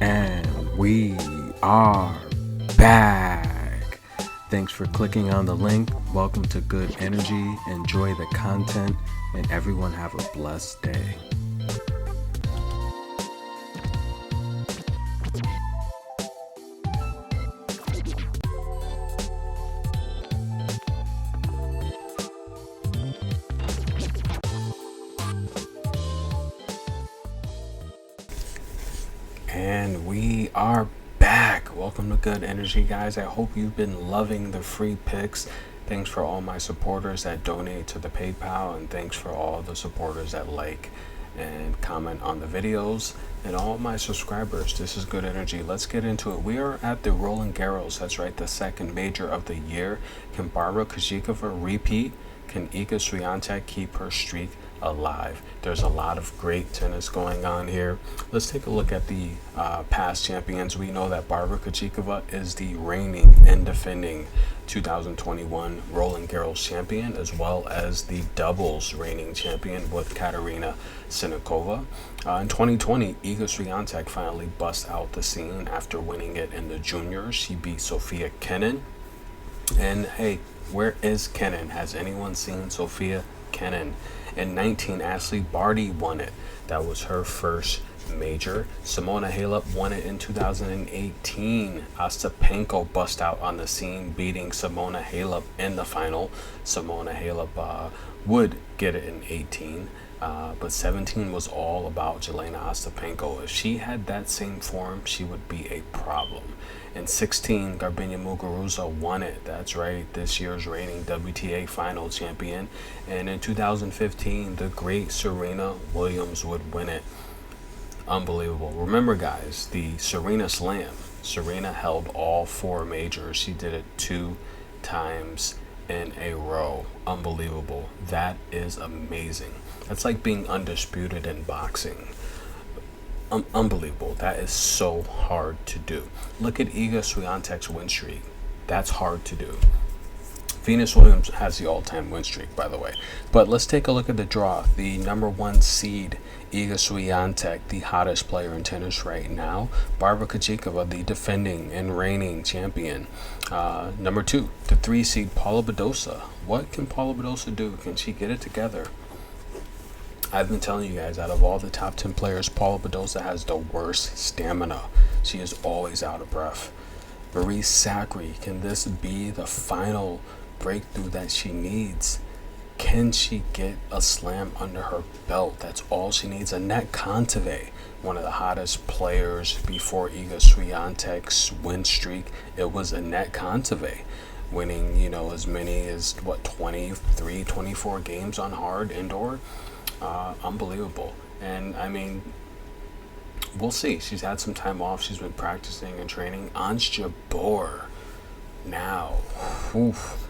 And we are back. Thanks for clicking on the link. Welcome to Good Energy. Enjoy the content, and everyone have a blessed day. And we are back. Welcome to Good Energy, guys. I hope you've been loving the free picks. Thanks for all my supporters that donate to the PayPal, and thanks for all the supporters that like and comment on the videos, and all my subscribers. This is Good Energy. Let's get into it. We are at the Rolland Garros. That's right, the second major of the year. Can Barbara Krejcikova repeat? Can Iga Swiatek keep her streak alive? There's a lot of great tennis going on here. Let's take a look at the past champions. We know that Barbara Krejcikova is the reigning and defending 2021 Rolland Garros champion, as well as the doubles reigning champion with Katerina Siniakova. In 2020, Iga Swiatek finally bust out the scene after winning it in the juniors. She beat Sofia Kenin. And hey, where is Kenin? Has anyone seen Sofia Kenin? In 19, Ashley Barty won it. That was her first major. Simona Halep won it in 2018. Ostapenko bust out on the scene, beating Simona Halep in the final. Simona Halep would get it in 18. But 17 was all about Jelena Ostapenko. If she had that same form, she would be a problem. In 16, Garbiñe Muguruza won it. That's right, this year's reigning WTA final champion. And in 2015, the great Serena Williams would win it. Unbelievable. Remember, guys, the Serena Slam. Serena held all four majors. She did it 2 times in a row. Unbelievable. That is amazing. That's like being undisputed in boxing. Unbelievable. That is so hard to do. Look at Iga Swiatek's win streak. That's hard to do. Venus Williams has the all-time win streak, by the way. But let's take a look at the draw. The number 1 seed, Iga Swiatek, the hottest player in tennis right now. Barbara Krejcikova, the defending and reigning champion. Number 2, the 3 seed, Paula Badosa. What can Paula Badosa do? Can she get it together? I've been telling you guys, out of all the top 10 players, Paula Badosa has the worst stamina. She is always out of breath. Marie Sacre, can this be the final breakthrough that she needs? Can she get a slam under her belt? That's all she needs. Annette Kontaveit, one of the hottest players before Iga Swiatek's win streak. It was Annette Kontaveit winning, as many as 23, 24 games on hard indoor. Unbelievable. And I mean, we'll see. She's had some time off. She's been practicing and training. Ons Jabeur now,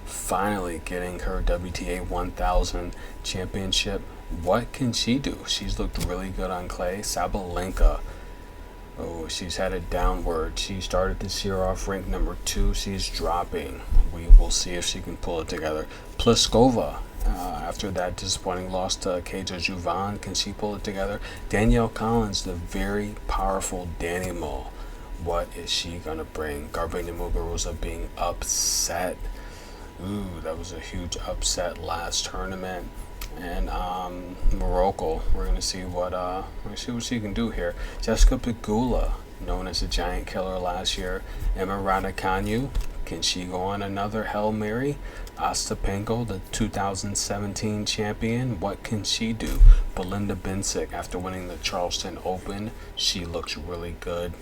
finally getting her WTA 1000 championship. What can she do? She's looked really good on clay. Sabalenka, she's headed downward. She started this year off ranked number 2. She's dropping. We will see if she can pull it together. Pliskova, after that disappointing loss to Keja Juvan, can she pull it together? Danielle Collins, the very powerful Danny Mull. What is she going to bring? Garbiñe Muguruza being upset. That was a huge upset last tournament. And Morocco, we're going to see what she can do here. Jessica Pegula, known as a giant killer last year. Emma Raducanu, can she go on another Hail Mary? Ostapenko, the 2017 champion, what can she do? Belinda Bencic, after winning the Charleston Open, she looks really good.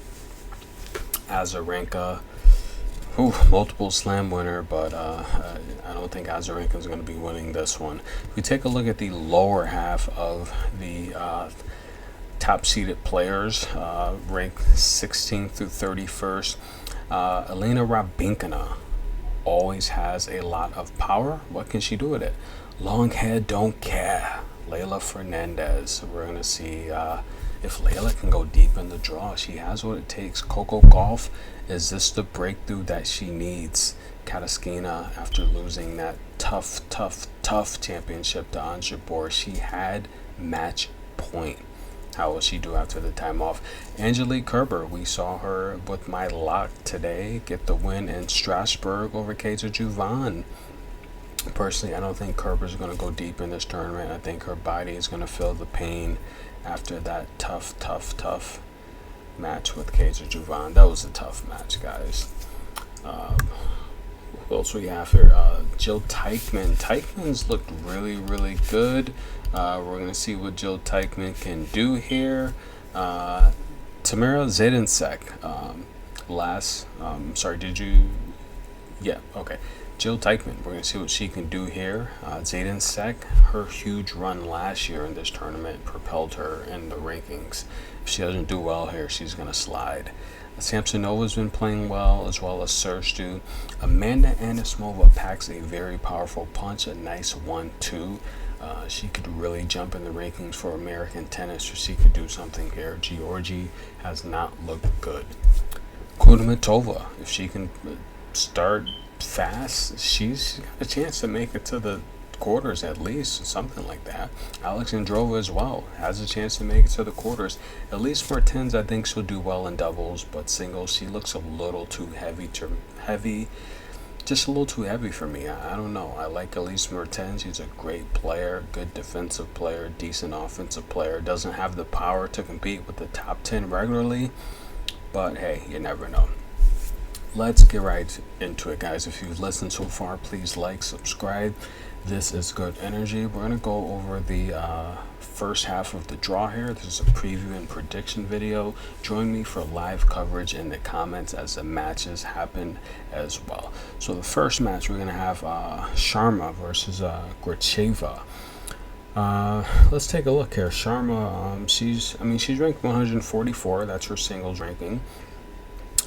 Azarenka, multiple slam winner, but I don't think Azarenka is going to be winning this one. If we take a look at the lower half of the top seeded players, ranked 16th through 31st, Elena Rybakina always has a lot of power. What can she do with it? Long head, don't care. Leylah Fernandez. We're going to see if Leylah can go deep in the draw. She has what it takes. Coco Gauff, is this the breakthrough that she needs? Kataskina, after losing that tough championship to Ons Jabeur, she had match point. How will she do after the time off? Angelique Kerber, we saw her with my lock today get the win in Strasbourg over Kaja Juvan. Personally, I don't think Kerber's going to go deep in this tournament. I think her body is going to feel the pain after that tough match with Kaja Juvan. That was a tough match, guys. Who else we have here? Jill Teichmann. Teichmann's looked really good. We're going to see what Jill Teichmann can do here. Tamara Zidensek. Yeah, okay. Jill Teichmann, we're going to see what she can do here. Zidensek, her huge run last year in this tournament propelled her in the rankings. If she doesn't do well here, she's going to slide. Samsonova's been playing well, as well as Serstu. Amanda Anisimova packs a very powerful punch, a nice 1-2. She could really jump in the rankings for American tennis, or she could do something here. Georgie has not looked good. Kudermetova, if she can start fast, she's got a chance to make it to the quarters at least, something like that. Alexandrova as well has a chance to make it to the quarters. Elise Mertens, I think she'll do well in doubles, but singles she looks a little too heavy, just a little too heavy for me. I don't know. I like Elise Mertens. She's a great player, good defensive player, decent offensive player. Doesn't have the power to compete with the top 10 regularly, but hey, you never know. Let's get right into it, guys. If you've listened so far, please like, subscribe. This is Good Energy. We're going to go over the first half of the draw here. This is a preview and prediction video. Join me for live coverage in the comments as the matches happen as well. So the first match, we're going to have Sharma versus Gracheva. Let's take a look here. Sharma, she's ranked 144. That's her singles ranking.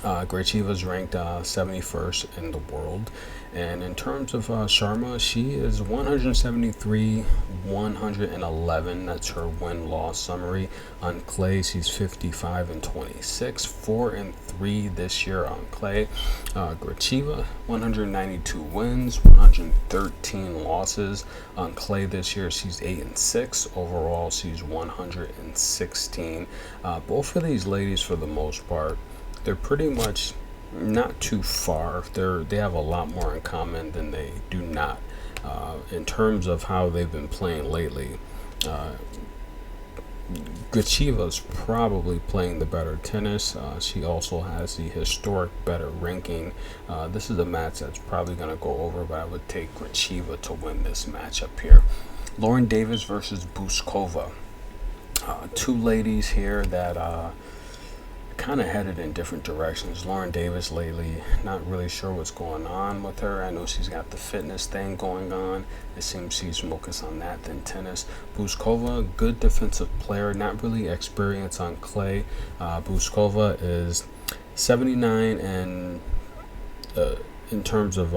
Gracheva's ranked 71st in the world, and in terms of Sharma, she is 173, 111. That's her win-loss summary. On clay, she's 55-26, 4-3 this year on clay. Gracheva, 192 wins, 113 losses on clay this year. She's 8-6 overall. She's 116. Both of these ladies, for the most part, they're pretty much not too far. They have a lot more in common than they do not. In terms of how they've been playing lately, Gracheva's probably playing the better tennis. She also has the historic better ranking. This is a match that's probably going to go over, but I would take Gracheva to win this matchup here. Lauren Davis versus Buskova. Two ladies here that kind of headed in different directions. Lauren Davis lately, not really sure what's going on with her. I know she's got the fitness thing going on. It seems she's focused on that than tennis. Buskova, good defensive player, not really experienced on clay. Buskova is 79 and in terms of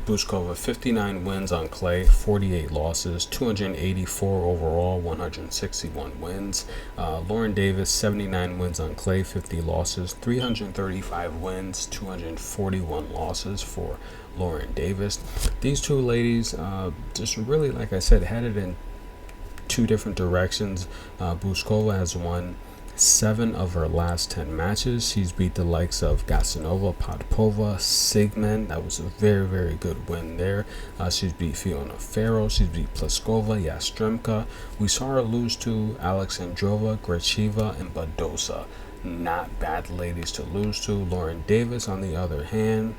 Buskova, 59 wins on clay, 48 losses, 284 overall, 161 wins. Lauren Davis, 79 wins on clay, 50 losses, 335 wins, 241 losses for Lauren Davis. These two ladies just really, like I said, headed in two different directions. Buskova has won 7 of her last 10 matches. She's beat the likes of Gasanova, Podpova, Sigmund. That was a very good win there. She's beat Fiona Ferro. She's beat Pliskova, Yastremka. We saw her lose to Alexandrova, Gracheva, and Badosa. Not bad ladies to lose to. Lauren Davis, on the other hand,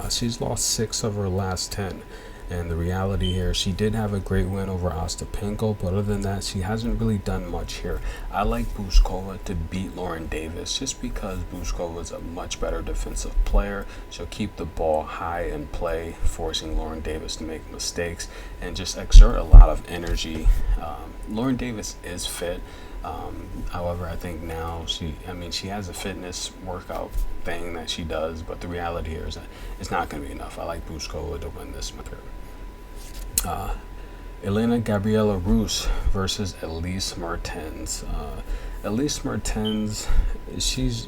she's lost 6 of her last 10. And the reality here, she did have a great win over Ostapenko, but other than that, she hasn't really done much here. I like Buskova to beat Lauren Davis just because Buskova is a much better defensive player. She'll keep the ball high in play, forcing Lauren Davis to make mistakes and just exert a lot of energy. Lauren Davis is fit. However, I think now she has a fitness workout thing that she does, but the reality here is that it's not going to be enough. I like Buskova to win this match. Elena Gabriela Rus versus Elise Mertens. Elise Mertens she's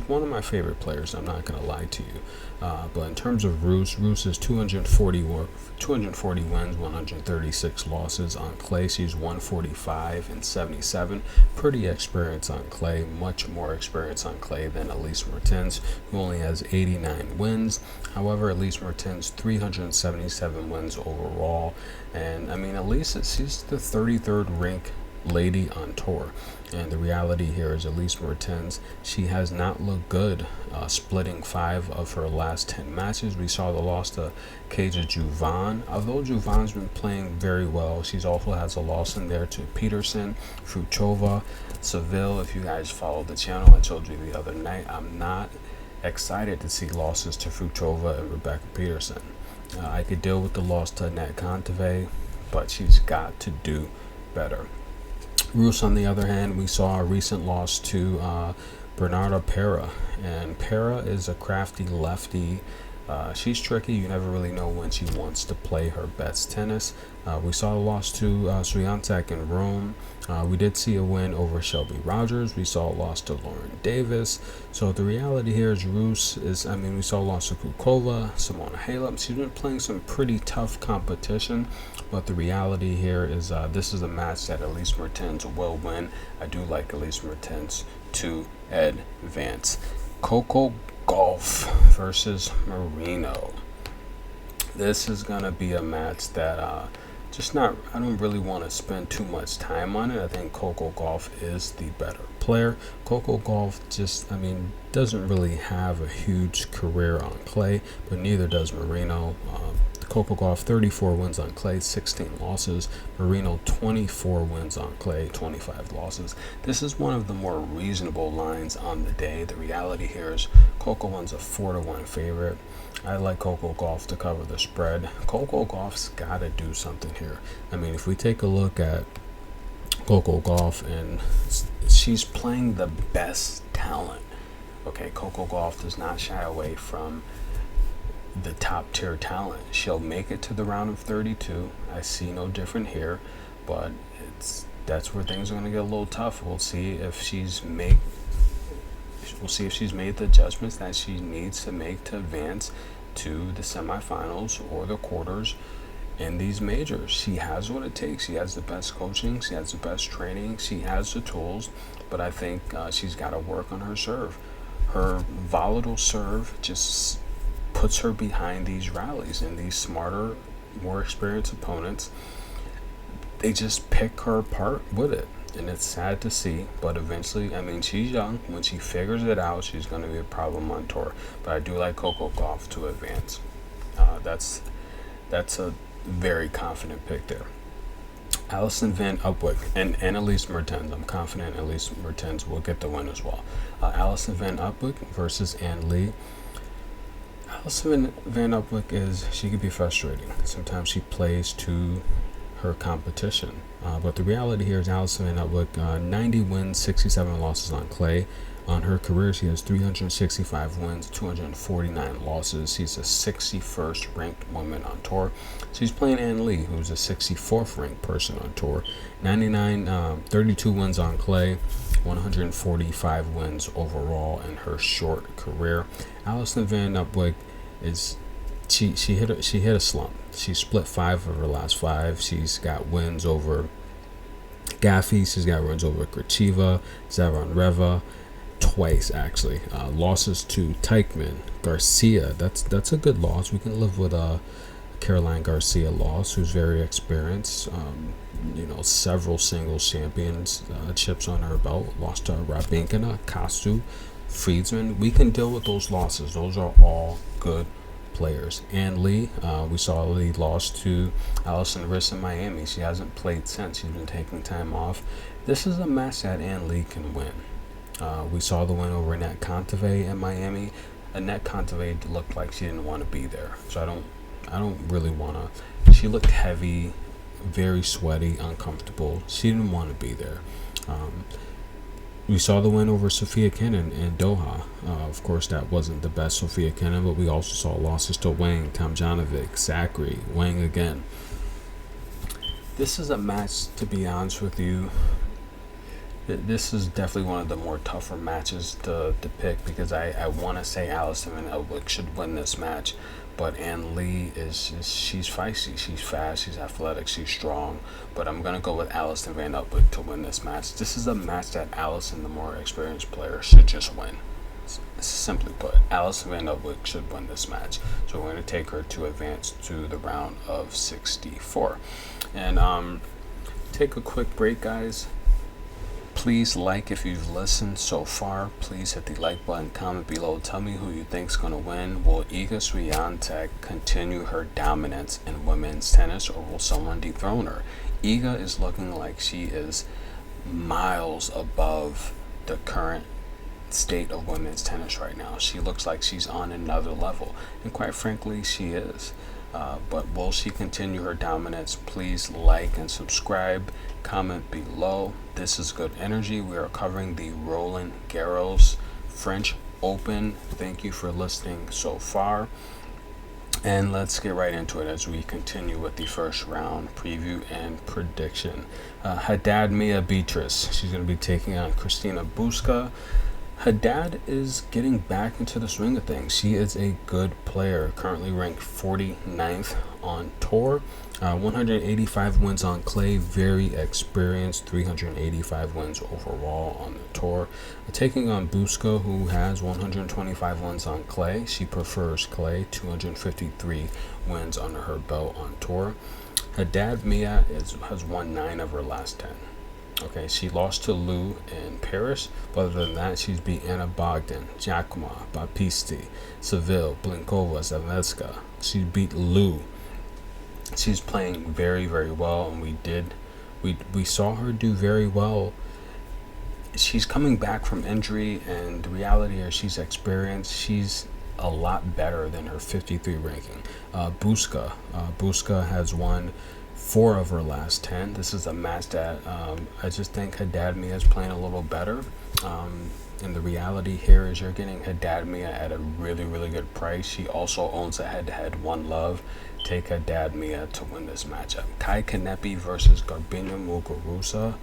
one of my favorite players. I'm not gonna lie to you. But in terms of Roos is 240 wins, 136 losses on clay. She's 145 and 77. Pretty experienced on clay, much more experience on clay than Elise Mertens, who only has 89 wins. However, Elise Mertens 377 wins overall, and I mean Elise, she's the 33rd ranked lady on tour, and the reality here is Elise Mertens, she has not looked good, splitting 5 of her last 10 matches. We saw the loss to Kaja Juvan. Although Juvan's been playing very well, she's also has a loss in there to Peterson, Fruchova, Seville. If you guys follow the channel, I told you the other night I'm not excited to see losses to Fruchova and Rebecca Peterson. I could deal with the loss to Annette Kontaveit, but she's got to do better. Roos, on the other hand, we saw a recent loss to Bernarda Pera, and Pera is a crafty lefty. She's tricky. You never really know when she wants to play her best tennis. We saw a loss to Swiatek in Rome. We did see a win over Shelby Rogers. We saw a loss to Lauren Davis. So the reality here is Roos is, I mean, we saw a loss to Kukova, Simona Halep. She's been playing some pretty tough competition, but the reality here is this is a match that Elise Mertens will win. I do like Elise Mertens to advance. Coco Gauff versus Marino. This is gonna be a match that I don't really want to spend too much time on it. I think Coco Gauff is the better player. Coco Gauff doesn't really have a huge career on clay, but neither does Marino. Coco Gauff 34 wins on clay, 16 losses. Marino 24 wins on clay, 25 losses. This is one of the more reasonable lines on the day. The reality here is Coco Gauff's a 4-1 favorite. I like Coco Gauff to cover the spread. Coco Gauff's got to do something here. I mean, if we take a look at Coco Gauff, and she's playing the best talent. Okay, Coco Gauff does not shy away from the top tier talent. She'll make it to the round of 32. I see no different here, but that's where things are going to get a little tough. We'll see if she's made the adjustments that she needs to make to advance to the semifinals or the quarters in these majors. She has what it takes. She has the best coaching. She has the best training. She has the tools, but I think she's got to work on her serve. Her volatile serve just puts her behind these rallies, and these smarter, more experienced opponents, they just pick her apart with it, and it's sad to see. But eventually, I mean, she's young. When she figures it out, she's going to be a problem on tour. But I do like Coco Gauff to advance. That's a very confident pick there. Alison Van Upwick and Elise Mertens. I'm confident Elise Mertens will get the win as well. Alison Van Upwick versus Ann Lee. Alison Van Upwick she could be frustrating. Sometimes she plays to her competition. But the reality here is Alison Van Upwick, 90 wins, 67 losses on clay. On her career, she has 365 wins, 249 losses. She's a 61st ranked woman on tour. She's playing Ann Lee, who's a 64th ranked person on tour. 32 wins on clay, 145 wins overall in her short career. Alison Van Upwick she hit a slump. She split 5 of her last 5. She's got wins over Gaffey. She's got wins over Krejcikova, Zavonreva, twice actually. Losses to Teichmann, Garcia. That's a good loss. We can live with a Caroline Garcia loss, who's very experienced. Several singles championships on her belt. Lost to Rabinkina, Kastu, Friedman. We can deal with those losses. Those are all good players. Ann Lee, we saw Lee lost to Allison Riss in Miami. She hasn't played since. She's been taking time off. This is a match that Ann Lee can win. We saw the win over Annette Kontaveit in Miami. Annette Kontaveit looked like she didn't want to be there, so I don't really want to. She looked heavy, very sweaty, uncomfortable. She didn't want to be there. We saw the win over Sofia Kenin in Doha. Of course, that wasn't the best Sofia Kenin, but we also saw losses to Wang, Tomljanovic, Zachary, Wang again. This is a match, to be honest with you, This is definitely one of the more tougher matches to pick, because I want to say Allison Van Elwick should win this match, but Ann Lee she's feisty, she's fast, she's athletic, she's strong, but I'm going to go with Allison Van Elwick to win this match. This is a match that Allison, the more experienced player, should just win. Simply put, Allison Van Elwick should win this match. So we're going to take her to advance to the round of 64. And take a quick break, guys. Please like if you've listened so far. Please hit the like button, comment below. Tell me who you think's going to win. Will Iga Swiatek continue her dominance in women's tennis, or will someone dethrone her? Iga is looking like she is miles above the current state of women's tennis right now. She looks like she's on another level, and quite frankly, she is. But will she continue her dominance? Please like and subscribe, comment below. This is good energy. We are covering the Rolland Garros French Open. Thank you for listening so far, and let's get right into it as we continue with the first round preview and prediction. Haddad Mia Beatrice, she's going to be taking on Christina Buska. Haddad is getting back into the swing of things. She is a good player, currently ranked 49th on tour, 185 wins on clay, very experienced, 385 wins overall on the tour. Taking on Buska, who has 125 wins on clay. She prefers clay, 253 wins under her belt on tour. Haddad Mia has won 9 of her last 10. Okay, she lost to Liu in Paris, but other than that, she's beat Anna Bogdan, Giacomo, Baptiste, Seville, Blinkova, Zavetska. She beat Liu. She's playing very, very well, and we saw her do very well. She's coming back from injury, and the reality is she's experienced. She's a lot better than her 53 ranking. Buska has won 4 of her last 10. This is a match that I just think Haddad Mia is playing a little better. And the reality here is you're getting Haddad Mia at a really, really good price. She also owns a head-to-head One Love. Take Haddad Mia to win this matchup. Kai Kanepi versus Garbiñe Muguruza.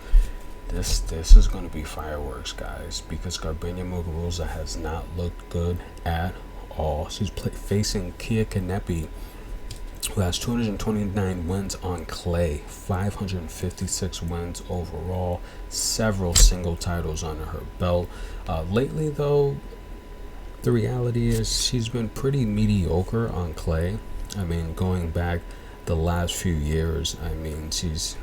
This is going to be fireworks, guys, because Garbiñe Muguruza has not looked good at all. She's facing Kia Kanepi, who has 229 wins on clay, 556 wins overall, several single titles under her belt. Lately, though, the reality is she's been pretty mediocre on clay. I mean, going back the last few years, I mean, she's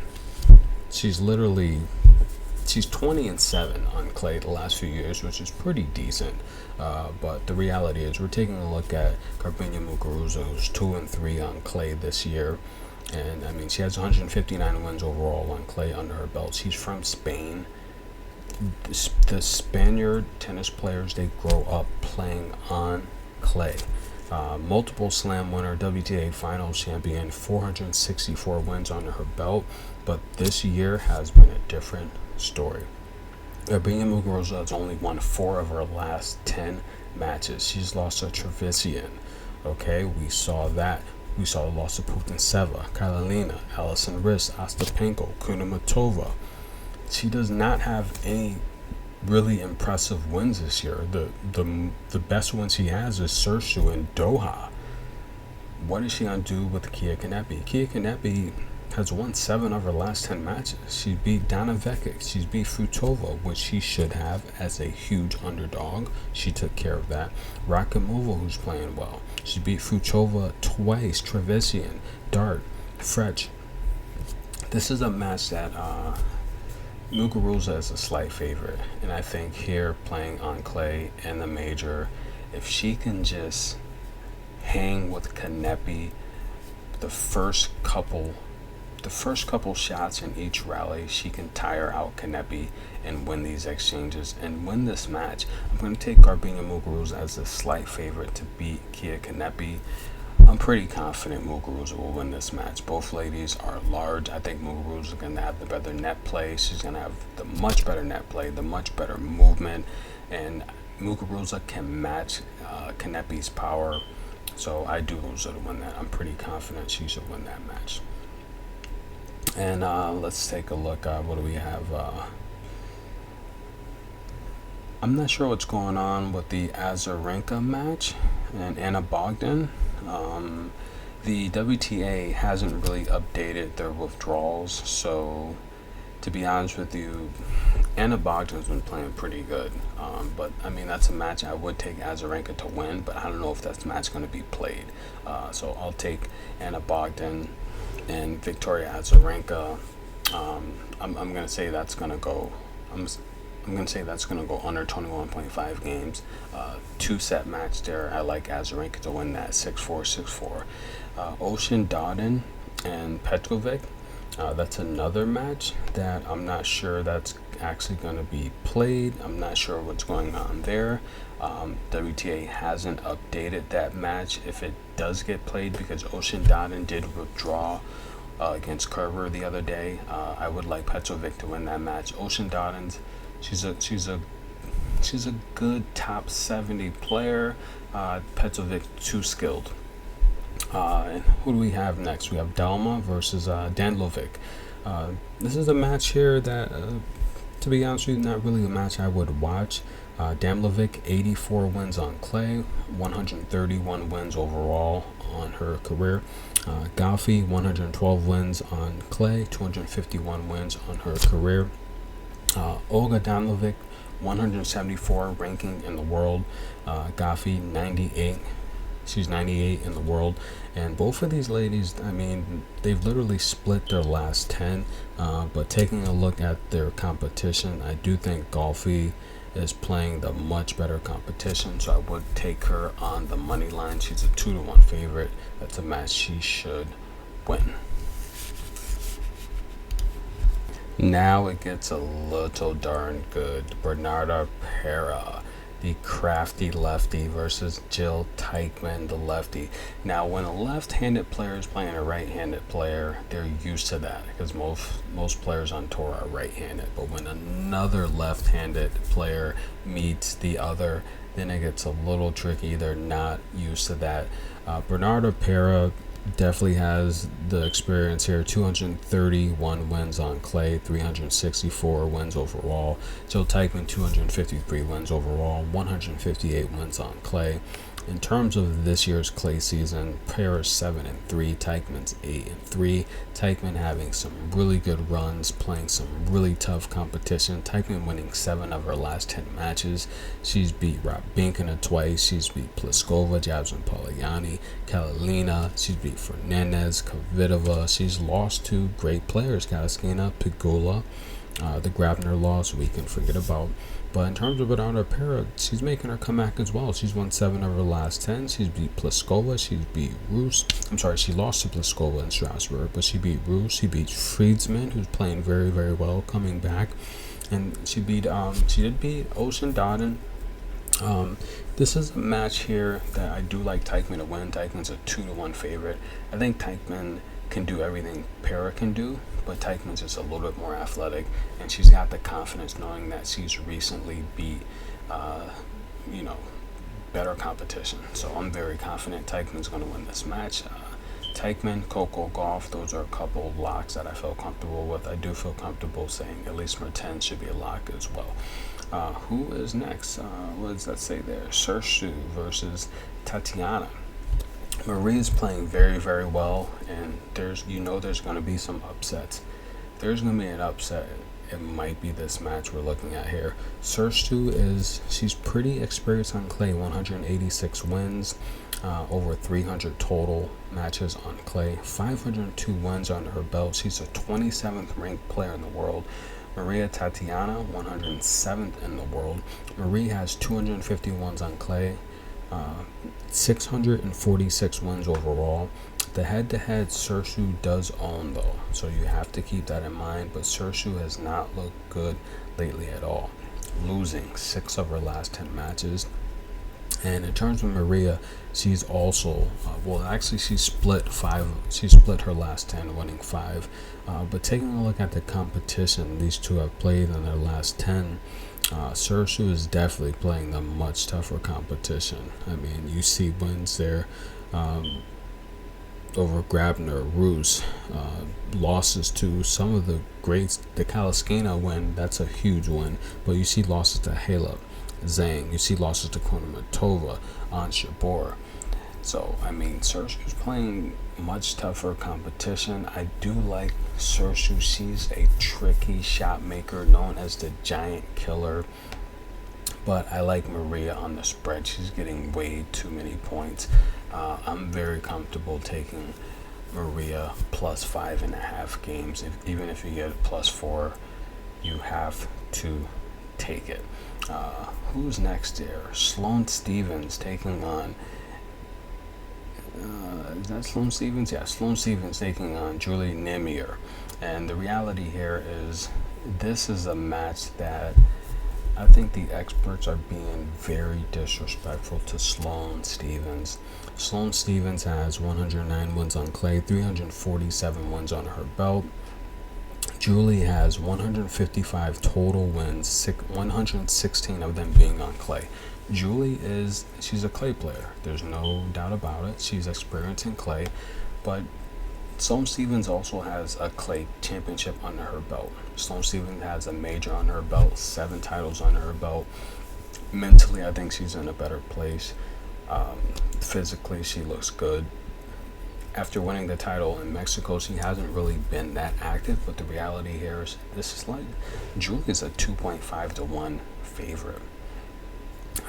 20-7 on clay the last few years, which is pretty decent. But the reality is we're taking a look at Garbiñe Muguruza, who's 2-3 on clay this year. And I mean, she has 159 wins overall on clay under her belt. She's from Spain. The Spaniard tennis players, they grow up playing on clay. Multiple slam winner, WTA finals champion, 464 wins under her belt. But this year has been a different story. Garbiñe Muguruza has only won 4 of her last 10 matches. She's lost to Trevisan. Okay, we saw that. We saw the loss of Putintseva, Karolina, Alison Riss, Ostapenko, Kudermetova. She does not have any really impressive wins this year. The best one she has is Sersu in Doha. What is she going to do with Kia Kanepi? Kia Kanepi has won 7 of her last 10 matches. She beat Dana Vekic. She's beat Fruitova, which she should have as a huge underdog. She took care of that. Rakimova, who's playing well. She beat Fruitova twice. Trevisan, Dart, Frech. This is a match that Muguruza is a slight favorite. And I think here, playing on clay in the major, if she can just hang with Kanepi the first couple shots in each rally, she can tire out Kanepi and win these exchanges and win this match. I'm going to take Garbiñe Muguruza as a slight favorite to beat Kia Kanepi. I'm pretty confident Muguruza will win this match. Both ladies are large. I think Muguruza is going to have the better net play. She's going to have the much better net play, the much better movement, and Muguruza can match Kanepi's power. So I do lose her to win that. I'm pretty confident she should win that match. And let's take a look. What do we have? I'm not sure what's going on with the Azarenka match and Anna Bogdan. The WTA hasn't really updated their withdrawals, so to be honest with you, Anna Bogdan's been playing pretty good. But I mean, that's a match I would take Azarenka to win, but I don't know if that match going to be played. So I'll take Anna Bogdan and Victoria Azarenka. I'm going to say that's going to go. I'm going to say that's going to go under 21.5 games. Two-set match there. I like Azarenka to win that 6-4, 6-4. Ocean Dodden and Petrovic. That's another match that I'm not sure that's actually going to be played. I'm not sure what's going on there. WTA hasn't updated that match if it does get played, because Ocean Dodden did withdraw against Kerber the other day. I would like Petrovic to win that match. Ocean Dodden's she's a good top 70 player. Petrovic too skilled. And who do we have next? We have Dalma versus Dandlovic. This is a match here that, to be honest with you, not really a match I would watch. Damlovic, 84 wins on clay, 131 wins overall on her career. Galfi, 112 wins on clay, 251 wins on her career. Olga Damlovic, 174 ranking in the world. Galfi, 98. She's 98 in the world. And both of these ladies, I mean, they've literally split their last 10. But taking a look at their competition, I do think Galfi is playing the much better competition, so I would take her on the money line. She's a 2-1 favorite. That's a match she should win. Now it gets a little darn good. Bernarda Pera, the crafty lefty, versus Jill Teichmann, the lefty. Now, when a left-handed player is playing a right-handed player, they're used to that, because most players on tour are right-handed. But when another left-handed player meets the other, then it gets a little tricky. They're not used to that. Bernarda Pera definitely has the experience here. 231 wins on clay, 364 wins overall. Jill Teichmann, 253 wins overall, 158 wins on clay. In terms of this year's clay season, Pera's 7-3, Teichmann's 8-3. Teichmann having some really good runs, playing some really tough competition. Teichmann winning 7 of her last 10 matches. She's beat Rabinka twice. She's beat Pliskova, Jasmine Poliani, Kalinina. She's beat Fernandez, Kvitova. She's lost to great players, Kaliskina, Pegula. The Grabner loss we can forget about. But in terms of Bernarda Pera, she's making her comeback as well. She's won 7 of her last 10. She's beat Pliskova. She's beat Roos. She lost to Pliskova in Strasbourg, but she beat Roos. She beat Friedman, who's playing very, very well, coming back. And she did beat Ocean Dodden. This is a match here that I do like Teichmann to win. Teichmann's a 2-1 favorite. I think Teichmann can do everything Pera can do, but Teichmann's just a little bit more athletic, and she's got the confidence knowing that she's recently beat, better competition. So I'm very confident Teichmann's going to win this match. Teichmann, Coco Gauff, those are a couple locks that I feel comfortable with. I do feel comfortable saying at least Mertens should be a lock as well. Who is next? What does that say there? Sersu versus Tatiana. Marie is playing very, very well, and there's going to be some upsets. There's going to be an upset. It might be this match we're looking at here. Sersu she's pretty experienced on clay, 186 wins, over 300 total matches on clay, 502 wins under her belt. She's a 27th ranked player in the world. Maria Tatiana, 107th in the world. Marie has 250 wins on clay, 646 wins overall. The head-to-head Sersu does own, though, so you have to keep that in mind. But Sersu has not looked good lately at all, losing 6 of her last 10 matches. And in terms of Maria, she's also she split her last 10, winning 5. But taking a look at the competition these two have played in their last 10, Sersu is definitely playing the much tougher competition. I mean, you see wins there over Grabner, Roos, losses to some of the greats. The Kaliskina win, that's a huge win, but you see losses to Halep, Zhang. You see losses to Kudermetova, Ons Jabeur. So, I mean, Saoirse's playing much tougher competition. I do like Saoirse. She's a tricky shot maker known as the giant killer. But I like Maria on the spread. She's getting way too many points. I'm very comfortable taking Maria plus 5.5 games. Even if you get plus 4, you have to take it. Who's next here? Sloane Stephens taking on... is that Sloane Stephens? Yeah, Sloane Stephens taking on Julie Nemier. And the reality here is this is a match that I think the experts are being very disrespectful to Sloane Stephens. Sloane Stephens has 109 wins on clay, 347 wins on her belt. Julie has 155 total wins, 116 of them being on clay. Julie she's a clay player. There's no doubt about it. She's experienced in clay, but Sloane Stephens also has a clay championship under her belt. Sloane Stephens has a major on her belt, 7 titles under her belt. Mentally, I think she's in a better place. Physically, she looks good. After winning the title in Mexico, she hasn't really been that active, but the reality here is this is like Julie's a 2.5 to 1 favorite.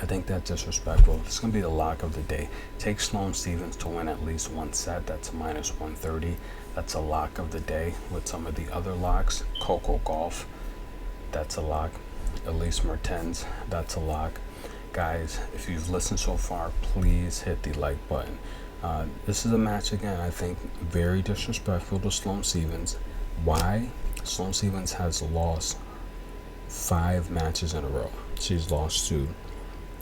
I think that's disrespectful. It's going to be the lock of the day. Take Sloane Stephens to win at least one set. That's minus 130. That's a lock of the day. With some of the other locks, Coco Gauff, that's a lock. Elise Mertens, that's a lock. Guys, if you've listened so far, please hit the like button. This is a match, again, I think very disrespectful to Sloane Stephens. Why? Sloane Stephens has lost 5 matches in a row. She's lost to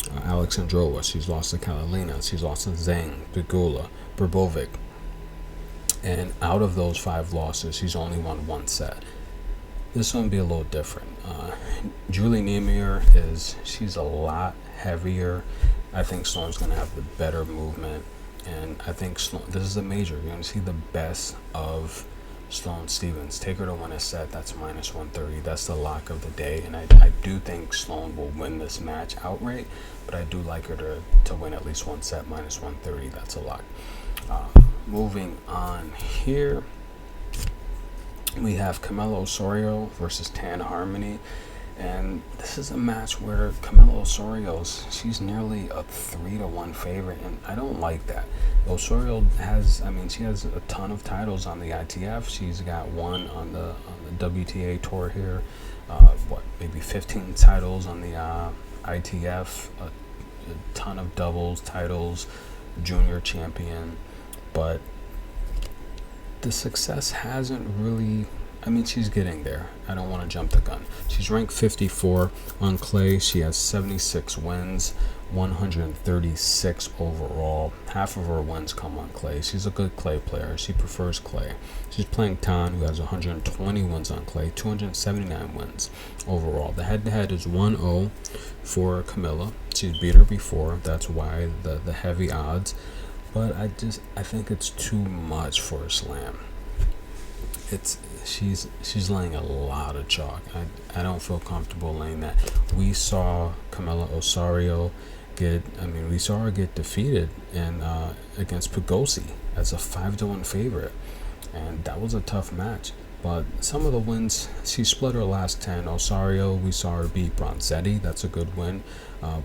Alexandrova, she's lost to Carolina, she's lost to Zhang, Pegula, Berbovic. And out of those 5 losses, she's only won 1 set. This is going to be a little different. Julie Nemier she's a lot heavier. I think Sloane's going to have the better movement. And I think this is a major. You're going to see the best of Sloane Stephens. Take her to win a set. That's minus 130. That's the lock of the day. And I do think Sloane will win this match outright. But I do like her to win at least 1 set, minus 130. That's a lock. Moving on here, we have Camilo Osorio versus Tan Harmony. And this is a match where Camilo Osorio's, she's nearly a 3 to 1 favorite, and I don't like that. Osorio she has a ton of titles on the ITF. She's got 1 on the WTA tour here. Maybe 15 titles on the ITF, a ton of doubles titles, junior champion, but the success hasn't really... she's getting there. I don't want to jump the gun. She's ranked 54 on clay. She has 76 wins, 136 overall. Half of her wins come on clay. She's a good clay player. She prefers clay. She's playing Tan, who has 120 wins on clay, 279 wins overall. The head-to-head is 1-0 for Camilla. She's beat her before. That's why the heavy odds. But I think it's too much for a slam. She's laying a lot of chalk. I don't feel comfortable laying that. We saw Camilo Osorio get defeated against Pugosi as a 5 to 1 favorite, and that was a tough match. But some of the wins, she split her last 10. Osorio, we saw her beat Bronzetti. That's a good win.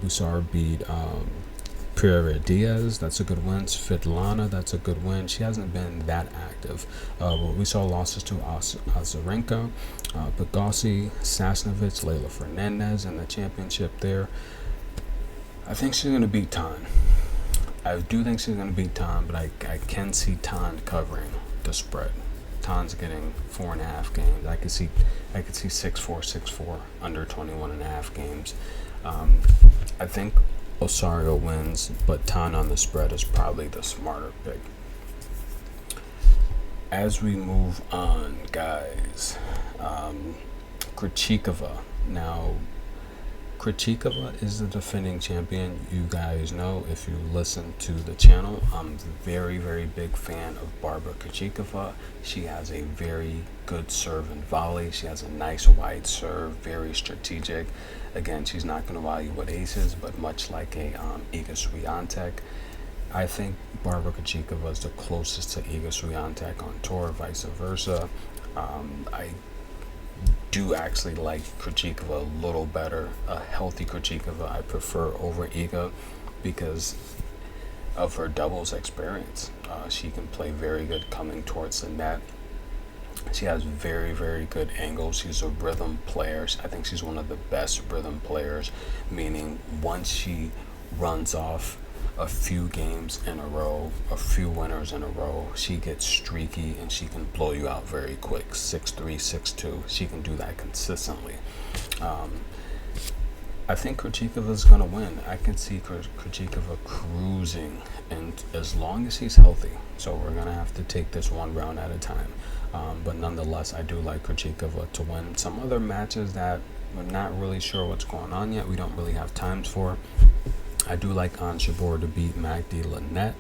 We saw her beat Pereira Diaz, that's a good win. Svetlana, that's a good win. She hasn't been that active. We saw losses to Azarenka, Pegasi, Sasnovich, Leyla Fernandez in the championship there. I think she's going to beat Tan. I do think she's going to beat Tan, but I can see Tan covering the spread. Tan's getting 4.5 games. I could see 6-4, 6-4, under 21.5 games. I think Osorio wins, but Tan on the spread is probably the smarter pick. As we move on, guys, Krejcikova. Now, Krejcikova is the defending champion. You guys know, if you listen to the channel, I'm a very, very big fan of Barbara Krejcikova. She has a very good serve and volley. She has a nice wide serve, very strategic. Again, she's not going to wow you with aces, but much like a Iga Swiatek, I think Barbara Krejcikova is the closest to Iga Swiatek on tour, vice versa. I do actually like Krejcikova a little better. A healthy Krejcikova I prefer over Iga because of her doubles experience. She can play very good coming towards the net. She has very, very good angles. She's a rhythm player. I think she's one of the best rhythm players, meaning once she runs off a few games in a row, a few winners in a row, she gets streaky and she can blow you out very quick. 6-3, 6-2. She can do that consistently. I think Krejcikova is going to win. I can see Krejcikova cruising, and as long as he's healthy. So we're going to have to take this one round at a time. But nonetheless, I do like Krejcikova to win. Some other matches that we're not really sure what's going on yet, we don't really have times for. I do like Ons Jabeur to beat Magdi Linette.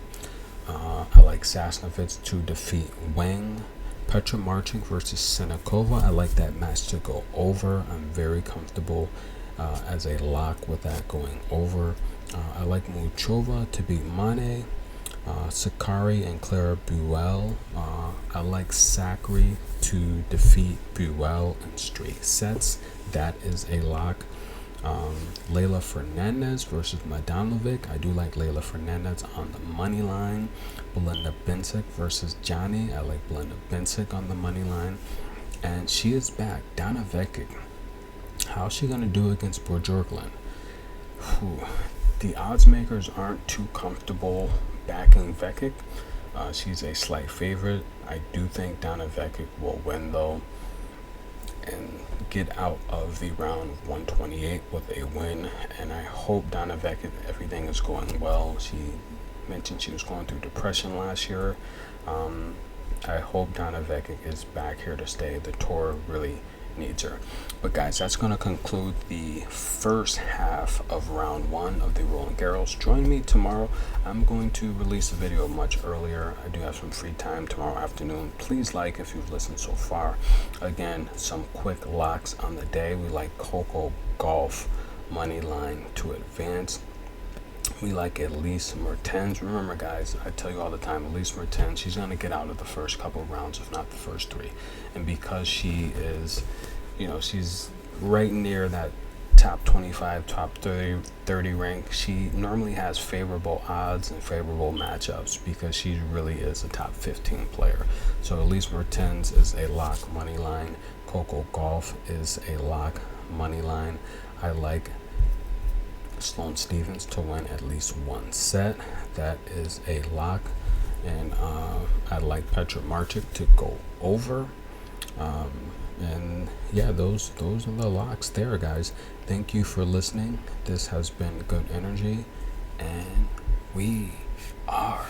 I like Sasnovich to defeat Wang. Petra Marcin versus Senekova. I like that match to go over. I'm very comfortable as a lock with that going over. I like Muchova to beat Mane. Sakari and Clara Buell. I like Sakari to defeat Buell in straight sets. That is a lock. Leylah Fernandez versus Mladenovic. I do like Leylah Fernandez on the money line. Belinda Bencic versus Johnny. I like Belinda Bencic on the money line. And she is back. Donna Vekic. How's she going to do against Bjorklund? The odds makers aren't too comfortable backing Vekic. She's a slight favorite. I do think Donna Vekic will win, though, and get out of the round 128 with a win. And I hope Donna Vekic, everything is going well. She mentioned she was going through depression last year. I hope Donna Vekic is back here to stay. The tour really needs her. But guys, that's going to conclude the first half of round 1 of the Rolland Garros. Join me tomorrow. I'm going to release a video much earlier. I do have some free time tomorrow afternoon. Please like if you've listened so far. Again, some quick locks on the day. We like Coco Golf money line to advance. We like Elise Mertens. Remember, guys, I tell you all the time, Elise Mertens, she's going to get out of the first couple of rounds, if not the first 3. And because she is, she's right near that top 25, top 30 rank, she normally has favorable odds and favorable matchups because she really is a top 15 player. So Elise Mertens is a lock money line. Coco Golf is a lock money line. I like Sloane Stephens to win at least one set. That is a lock. And I like Petra Marcin to go over. And yeah, those are the locks there, guys. Thank you for listening. This has been Good Energy, and we are